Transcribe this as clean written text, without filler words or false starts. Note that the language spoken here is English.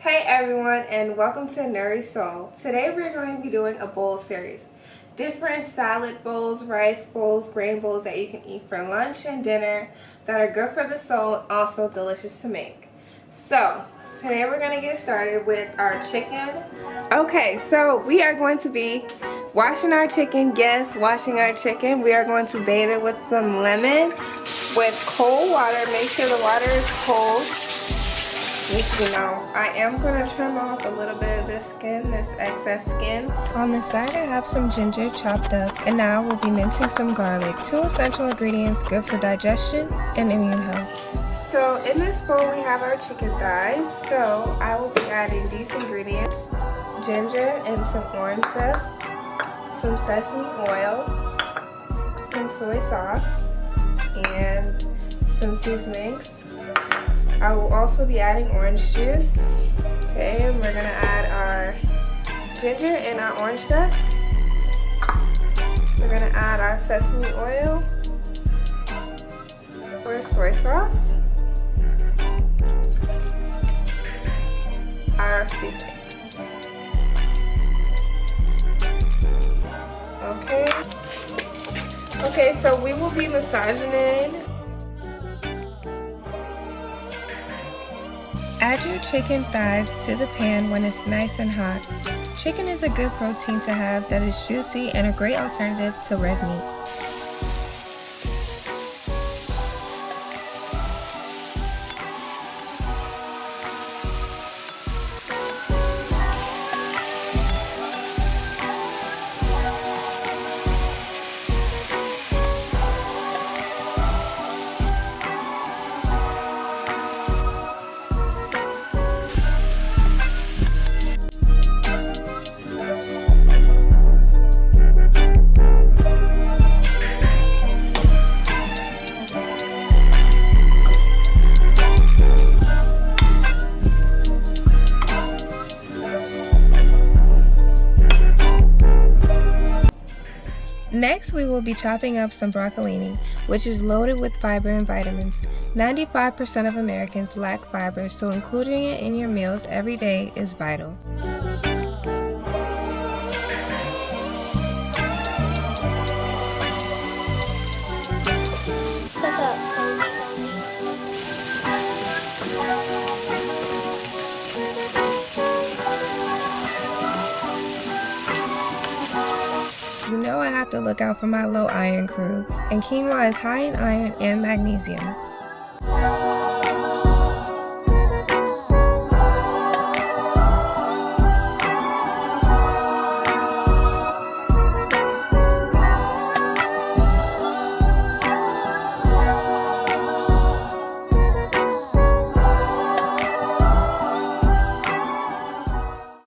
Hey everyone, and welcome to Nuri Soul. Today we're going to be doing a bowl series. Different salad bowls, rice bowls, grain bowls that you can eat for lunch and dinner that are good for the soul and also delicious to make. So today we're going to get started with our chicken. Okay, so we are going to be washing our chicken. Yes, washing our chicken. We are going to bathe it with some lemon with cold water. Make sure the water is cold. I am going to trim off a little bit of this skin, this excess skin. On the side I have some ginger chopped up, and now we'll be mincing some garlic. 2 essential ingredients good for digestion and immune health. So in this bowl we have our chicken thighs, so I will be adding these ingredients: ginger and some orange zest, some sesame oil, some soy sauce, and some seasonings. I will also be adding orange juice. Okay, and we're gonna add our ginger and our orange zest. We're gonna add our sesame oil or soy sauce, our seasonings. Okay, so we will be massaging it. Add your chicken thighs to the pan when it's nice and hot. Chicken is a good protein to have that is juicy and a great alternative to red meat. Next, we will be chopping up some broccolini, which is loaded with fiber and vitamins. 95% of Americans lack fiber, so including it in your meals every day is vital. You know I have to look out for my low iron crew, and quinoa is high in iron and magnesium.